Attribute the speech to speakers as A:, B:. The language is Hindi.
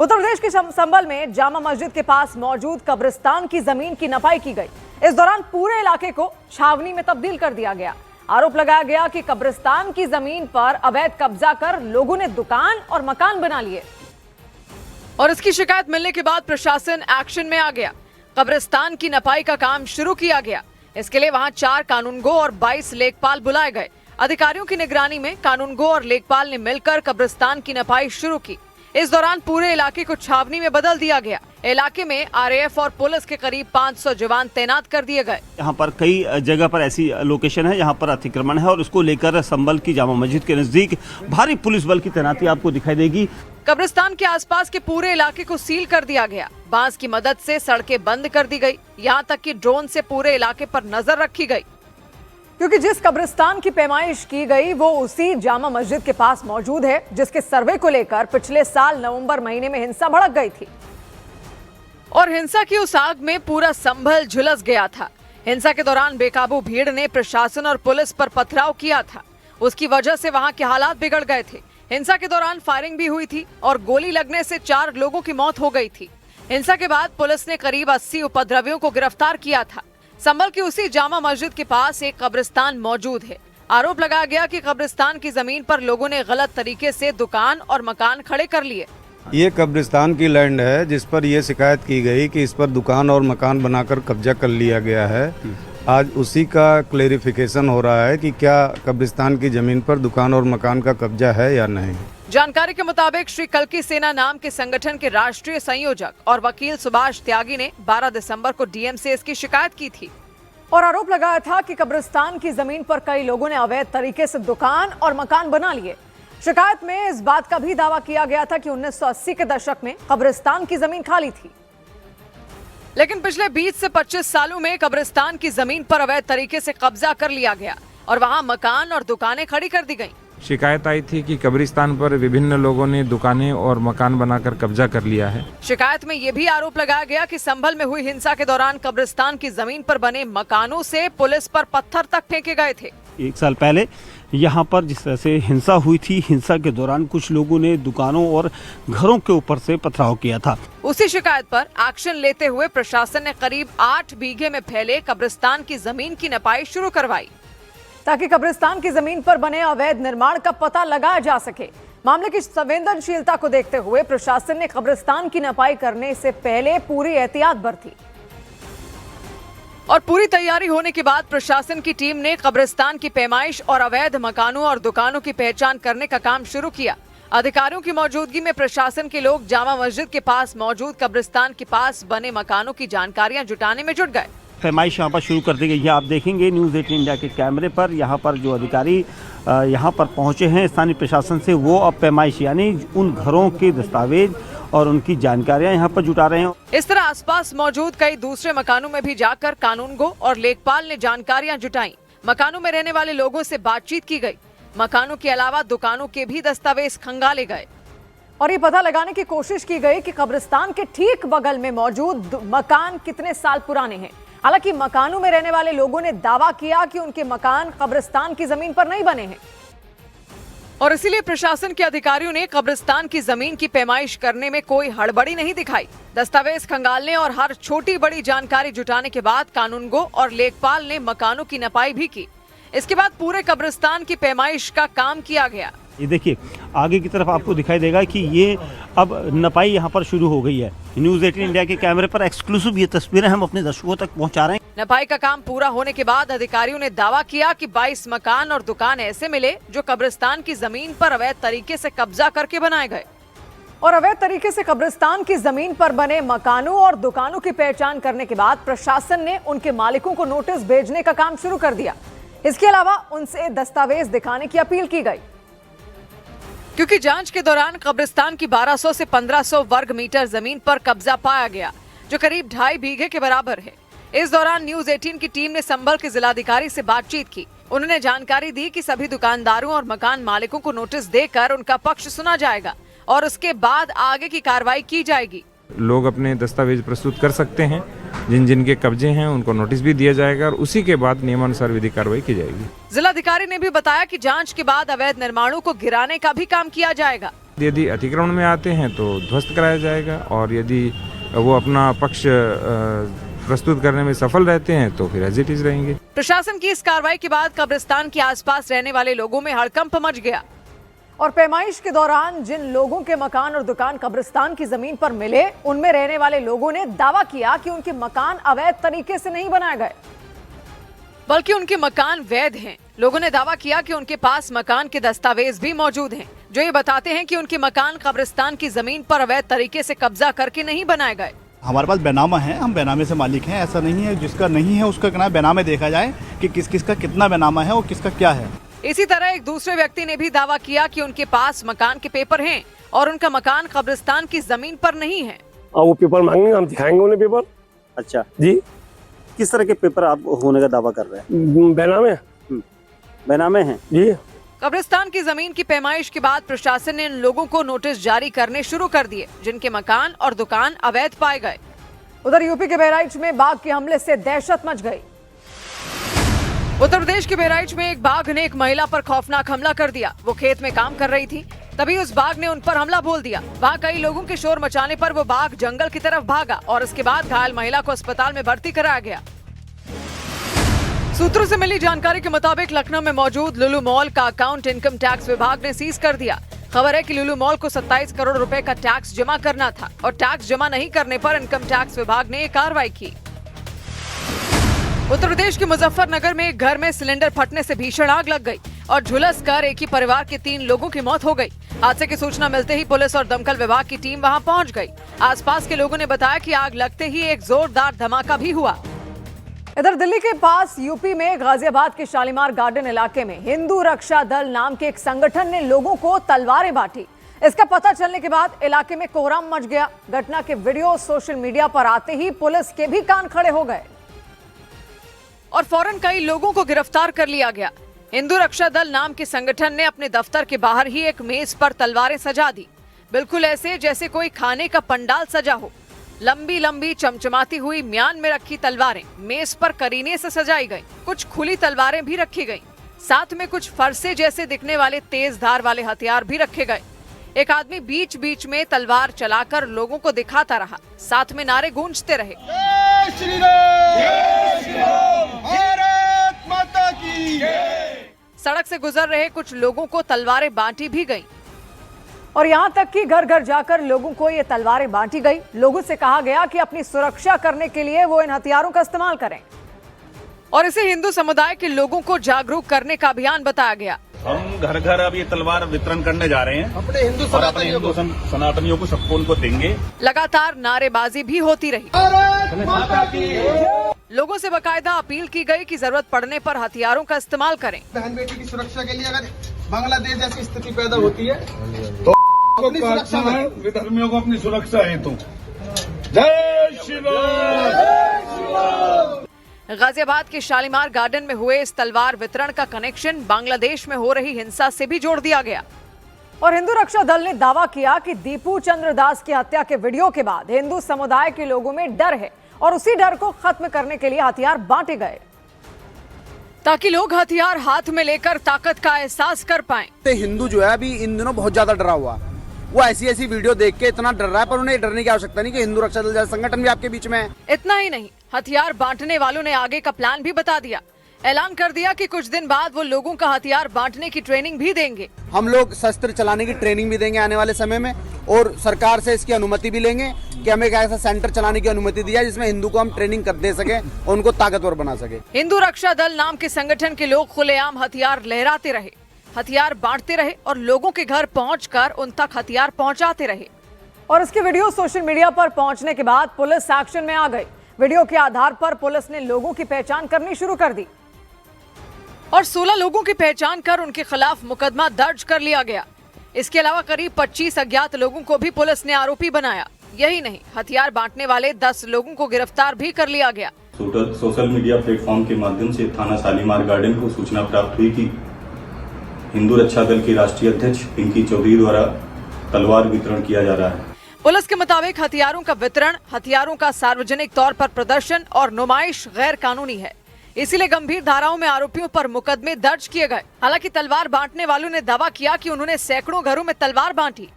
A: उत्तर प्रदेश के संभल में जामा मस्जिद के पास मौजूद कब्रिस्तान की जमीन की नपाई की गई। इस दौरान पूरे इलाके को छावनी में तब्दील कर दिया गया। आरोप लगाया गया कि कब्रिस्तान की जमीन पर अवैध कब्जा कर लोगों ने दुकान और मकान बना लिए और इसकी शिकायत मिलने के बाद प्रशासन एक्शन में आ गया। कब्रिस्तान की नपाई का काम शुरू किया गया। इसके लिए वहां 4 कानूनगो और 22 लेखपाल बुलाए गए। अधिकारियों की निगरानी में कानूनगो और लेखपाल ने मिलकर कब्रिस्तान की नपाई शुरू की। इस दौरान पूरे इलाके को छावनी में बदल दिया गया। इलाके में आरएएफ और पुलिस के करीब 500 जवान तैनात कर दिए गए।
B: यहाँ पर कई जगह पर ऐसी लोकेशन है जहाँ पर अतिक्रमण है और उसको लेकर संभल की जामा मस्जिद के नजदीक भारी पुलिस बल की तैनाती आपको दिखाई देगी।
A: कब्रिस्तान के आसपास के पूरे इलाके को सील कर दिया गया। बांस की मदद से सड़कें बंद कर दी गई। यहाँ तक कि ड्रोन से पूरे इलाके पर नजर रखी गई, क्योंकि जिस कब्रिस्तान की पैमाइश की गई वो उसी जामा मस्जिद के पास मौजूद है, जिसके सर्वे को लेकर पिछले साल नवंबर महीने में हिंसा भड़क गई थी और हिंसा की उस आग में पूरा संभल झुलस गया था। हिंसा के दौरान बेकाबू भीड़ ने प्रशासन और पुलिस पर पथराव किया था। उसकी वजह से वहां के हालात बिगड़ गए थे। हिंसा के दौरान फायरिंग भी हुई थी और गोली लगने से 4 लोगों की मौत हो गई थी। हिंसा के बाद पुलिस ने करीब 80 उपद्रवियों को गिरफ्तार किया था। संभल की उसी जामा मस्जिद के पास एक कब्रिस्तान मौजूद है। आरोप लगाया गया कि कब्रिस्तान की जमीन पर लोगों ने गलत तरीके से दुकान और मकान खड़े कर लिए।
C: ये कब्रिस्तान की लैंड है जिस पर यह शिकायत की गई कि इस पर दुकान और मकान बनाकर कब्जा कर लिया गया है। आज उसी का क्लेरिफिकेशन हो रहा है कि क्या कब्रिस्तान की जमीन पर दुकान और मकान का कब्जा है या नहीं।
A: जानकारी के मुताबिक श्री कल्की सेना नाम के संगठन के राष्ट्रीय संयोजक और वकील सुभाष त्यागी ने 12 दिसंबर को डीएम से इसकी शिकायत की थी और आरोप लगाया था कि कब्रिस्तान की जमीन पर कई लोगों ने अवैध तरीके से दुकान और मकान बना लिए। शिकायत में इस बात का भी दावा किया गया था कि 1980 के दशक में कब्रिस्तान की जमीन खाली थी, लेकिन पिछले 20 से 25 सालों में कब्रिस्तान की जमीन पर अवैध तरीके से कब्जा कर लिया गया और वहां मकान और दुकानें खड़ी कर दी गईं।
D: शिकायत आई थी कि कब्रिस्तान पर विभिन्न लोगों ने दुकानें और मकान बनाकर कब्जा कर लिया है।
A: शिकायत में ये भी आरोप लगाया गया कि संभल में हुई हिंसा के दौरान कब्रिस्तान की जमीन पर बने मकानों से पुलिस पर पत्थर तक फेंके गए थे।
B: 1 साल पहले यहाँ पर जिस तरह से हिंसा हुई थी, हिंसा के दौरान कुछ लोगों ने दुकानों और घरों के ऊपर से पथराव किया था।
A: उसी शिकायत पर एक्शन लेते हुए प्रशासन ने करीब 8 बीघे में फैले कब्रिस्तान की जमीन की नपाई शुरू करवाई, ताकि कब्रिस्तान की जमीन पर बने अवैध निर्माण का पता लगाया जा सके। मामले की संवेदनशीलता को देखते हुए प्रशासन ने कब्रिस्तान की नपाई करने से पहले पूरी एहतियात बरती और पूरी तैयारी होने के बाद प्रशासन की टीम ने कब्रिस्तान की पैमाइश और अवैध मकानों और दुकानों की पहचान करने का काम शुरू किया। अधिकारियों की मौजूदगी में प्रशासन के लोग जामा मस्जिद के पास मौजूद कब्रिस्तान के पास बने मकानों की जानकारियां जुटाने में जुट गए।
B: पैमाइश यहाँ पर शुरू कर दी गई है। आप देखेंगे न्यूज़ 18 इंडिया के कैमरे पर यहाँ पर जो अधिकारी यहाँ पर पहुँचे हैं स्थानीय प्रशासन से, वो अब पैमाइश यानी उन घरों के दस्तावेज और उनकी जानकारियां यहाँ पर जुटा रहे हैं।
A: इस तरह आसपास मौजूद कई दूसरे मकानों में भी जाकर कानूनगो और लेखपाल ने जानकारियां जुटाई। मकानों में रहने वाले लोगों से बातचीत की गई। मकानों के अलावा दुकानों के भी दस्तावेज खंगाले गए और ये पता लगाने की कोशिश की गई कि कब्रिस्तान के ठीक बगल में मौजूद मकान कितने साल पुराने हैं। हालांकि मकानों में रहने वाले लोगों ने दावा किया कि उनके मकान कब्रिस्तान की जमीन पर नहीं बने हैं और इसीलिए प्रशासन के अधिकारियों ने कब्रिस्तान की जमीन की पैमाइश करने में कोई हड़बड़ी नहीं दिखाई। दस्तावेज खंगालने और हर छोटी बड़ी जानकारी जुटाने के बाद कानूनगो और लेखपाल ने मकानों की नपाई भी की। इसके बाद पूरे कब्रिस्तान की पैमाइश का काम किया गया।
B: ये देखिए आगे की तरफ आपको दिखाई देगा कि ये अब नपाई यहाँ पर शुरू हो गई है। न्यूज़ 18 इंडिया के कैमरे पर एक्सक्लूसिव ये तस्वीरें हम अपने दर्शकों तक पहुँचा रहे हैं।
A: नपाई का काम पूरा होने के बाद अधिकारियों ने दावा किया कि 22 मकान और दुकान ऐसे मिले जो कब्रिस्तान की जमीन पर अवैध तरीके से कब्जा करके बनाए गए और अवैध तरीके से कब्रिस्तान की जमीन पर बने मकानों और दुकानों की पहचान करने के बाद प्रशासन ने उनके मालिकों को नोटिस भेजने का काम शुरू कर दिया। इसके अलावा उनसे दस्तावेज दिखाने की अपील की गई, क्योंकि जांच के दौरान कब्रिस्तान की 1200 से 1500 वर्ग मीटर जमीन पर कब्जा पाया गया, जो करीब 2.5 बीघे के बराबर है। इस दौरान न्यूज़ 18 की टीम ने संभल के जिलाधिकारी से बातचीत की। उन्होंने जानकारी दी कि सभी दुकानदारों और मकान मालिकों को नोटिस देकर उनका पक्ष सुना जाएगा और उसके बाद आगे की कार्रवाई की जाएगी।
D: लोग अपने दस्तावेज प्रस्तुत कर सकते हैं, जिन जिन के कब्जे हैं उनको नोटिस भी दिया जाएगा और उसी के बाद नियमानुसार विधिक कार्रवाई की जाएगी।
A: जिलाधिकारी ने भी बताया कि जांच के बाद अवैध निर्माणों को गिराने का भी काम किया जाएगा।
D: यदि अतिक्रमण में आते हैं तो ध्वस्त कराया जाएगा, और यदि वो अपना पक्ष प्रस्तुत करने में सफल रहते हैं तो फिर एज इट इज रहेंगे।
A: प्रशासन की इस कार्रवाई के बाद कब्रिस्तान के आसपास रहने वाले लोगों में हड़कंप मच गया और पैमाइश के दौरान जिन लोगों के मकान और दुकान कब्रिस्तान की जमीन पर मिले, उनमें रहने वाले लोगों ने दावा किया कि उनके मकान अवैध तरीके से नहीं बनाए गए, बल्कि उनके मकान वैध हैं। लोगों ने दावा किया कि उनके पास मकान के दस्तावेज भी मौजूद हैं, जो ये बताते हैं कि उनके मकान कब्रिस्तान की जमीन पर अवैध तरीके से कब्जा करके नहीं बनाए गए।
E: हमारे पास बैनामा है, हम बैनामे से मालिक हैं। ऐसा नहीं है जिसका नहीं है उसका कहना बैनामे देखा जाए कि किस किस का कितना बैनामा है और किसका क्या है।
A: इसी तरह एक दूसरे व्यक्ति ने भी दावा किया कि उनके पास मकान के पेपर हैं और उनका मकान कब्रिस्तान की जमीन पर नहीं है।
F: और वो पेपर मांगेंगे, हम दिखाएंगे उन्हें पेपर।
B: अच्छा
F: जी,
B: किस तरह के पेपर आप होने का दावा कर रहे हैं?
F: बैनामे
B: बैनामे हैं
F: जी।
A: कब्रिस्तान की जमीन की पैमाइश के बाद प्रशासन ने इन लोगों को नोटिस जारी करने शुरू कर दिए, जिनके मकान और दुकान अवैध पाए गए। उधर यूपी के बहराइच में बाघ के हमले से दहशत मच गई। उत्तर प्रदेश के बहराइच में एक बाघ ने एक महिला पर खौफनाक हमला कर दिया। वो खेत में काम कर रही थी, तभी उस बाघ ने उन पर हमला बोल दिया। वहाँ कई लोगों के शोर मचाने पर वो बाघ जंगल की तरफ भागा और इसके बाद घायल महिला को अस्पताल में भर्ती कराया गया। सूत्रों से मिली जानकारी के मुताबिक लखनऊ में मौजूद लुलु मॉल का अकाउंट इनकम टैक्स विभाग ने सीज कर दिया। खबर है कि लुलु मॉल को 27 करोड़ रुपए का टैक्स जमा करना था और टैक्स जमा नहीं करने पर इनकम टैक्स विभाग ने कार्रवाई की। उत्तर प्रदेश के मुजफ्फरनगर में एक घर में सिलेंडर फटने से भीषण आग लग गई और झुलस कर एक ही परिवार के 3 लोगों की मौत हो गई। हादसे की सूचना मिलते ही पुलिस और दमकल विभाग की टीम वहां पहुंच गई। आसपास के लोगों ने बताया कि आग लगते ही एक जोरदार धमाका भी हुआ। इधर दिल्ली के पास यूपी में गाजियाबाद के शालीमार गार्डन इलाके में हिंदू रक्षा दल नाम के एक संगठन ने लोगों को तलवारें बांटी। इसका पता चलने के बाद इलाके में कोहराम मच गया। घटना के वीडियो सोशल मीडिया पर आते ही पुलिस के भी कान खड़े हो गए और फौरन कई लोगों को गिरफ्तार कर लिया गया। हिंदू रक्षा दल नाम के संगठन ने अपने दफ्तर के बाहर ही एक मेज पर तलवारें सजा दी, बिल्कुल ऐसे जैसे कोई खाने का पंडाल सजा हो। लंबी लंबी चमचमाती हुई म्यान में रखी तलवारें मेज पर करीने से सजाई गईं। कुछ खुली तलवारें भी रखी गईं। साथ में कुछ फरसे जैसे दिखने वाले तेज धार वाले हथियार भी रखे गए। एक आदमी बीच बीच में तलवार चलाकर लोगों को दिखाता रहा, साथ में नारे गूंजते रहे। जय श्री राम, जय श्री राम, भारत माता की जय। सड़क से गुजर रहे कुछ लोगों को तलवारें बांटी भी गईं और यहाँ तक कि घर घर जाकर लोगों को ये तलवारें बांटी गई। लोगों से कहा गया कि अपनी सुरक्षा करने के लिए वो इन हथियारों का इस्तेमाल करें और इसे हिंदू समुदाय के लोगों को जागरूक करने का अभियान बताया गया।
G: हम घर घर अब ये तलवार वितरण करने जा रहे हैं अपने हिंदू सनातनियों को, सबको उनको देंगे।
A: लगातार नारेबाजी भी होती रही। लोगों से बकायदा अपील की गई कि जरूरत पड़ने पर हथियारों का इस्तेमाल करें।
H: बहन बेटी की सुरक्षा के लिए अगर बांग्लादेश जैसी स्थिति पैदा होती है तो अपनी सुरक्षा है,
G: विधर्मियों को अपनी सुरक्षा हेतु जय श्री राम।
A: गाजियाबाद के शालीमार गार्डन में हुए इस तलवार वितरण का कनेक्शन बांग्लादेश में हो रही हिंसा से भी जोड़ दिया गया और हिंदू रक्षा दल ने दावा किया कि दीपू चंद्र दास की हत्या के वीडियो के बाद हिंदू समुदाय के लोगों में डर है और उसी डर को खत्म करने के लिए हथियार बांटे गए ताकि लोग हथियार हाथ में लेकर ताकत का एहसास कर पाएं।
H: हिंदू जो है अभी इन दिनों बहुत ज्यादा डरा हुआ, वो ऐसी वीडियो देख के इतना डर रहा है, पर उन्हें डरने की आवश्यकता नहीं कि हिंदू रक्षा दल जैसा संगठन भी आपके बीच में है।
A: इतना ही नहीं, हथियार बांटने वालों ने आगे का प्लान भी बता दिया। ऐलान कर दिया कि कुछ दिन बाद वो लोगों का हथियार बांटने की ट्रेनिंग भी देंगे।
H: हम लोग शस्त्र चलाने की ट्रेनिंग भी देंगे आने वाले समय में और सरकार से इसकी अनुमति भी लेंगे कि हमें एक ऐसा सेंटर चलाने की अनुमति दी जाए जिसमें हिंदू को हम ट्रेनिंग कर दे सके और उनको ताकतवर बना सके।
A: हिंदू रक्षा दल नाम के संगठन के लोग खुलेआम हथियार लहराते रहे, हथियार बांटते रहे और लोगों के घर पहुंचकर उन तक हथियार पहुंचाते रहे और इसके वीडियो सोशल मीडिया पर पहुंचने के बाद पुलिस एक्शन में आ गई। वीडियो के आधार पर पुलिस ने लोगों की पहचान करनी शुरू कर दी और 16 लोगों की पहचान कर उनके खिलाफ मुकदमा दर्ज कर लिया गया। इसके अलावा करीब 25 अज्ञात लोगों को भी पुलिस ने आरोपी बनाया। यही नहीं, हथियार बांटने वाले 10 लोगों को गिरफ्तार भी कर लिया गया।
I: सोशल मीडिया प्लेटफॉर्म के माध्यम से थाना शालीमार गार्डन को सूचना प्राप्त हुई कि हिंदू रक्षा दल के राष्ट्रीय अध्यक्ष पिंकी चौधरी द्वारा तलवार वितरण किया जा रहा है।
A: पुलिस के मुताबिक हथियारों का वितरण, हथियारों का सार्वजनिक तौर पर प्रदर्शन और नुमाइश गैर कानूनी है, इसीलिए गंभीर धाराओं में आरोपियों पर मुकदमे दर्ज किए गए। हालांकि तलवार बांटने वालों ने दावा किया कि उन्होंने सैकड़ों घरों में तलवार बांटी।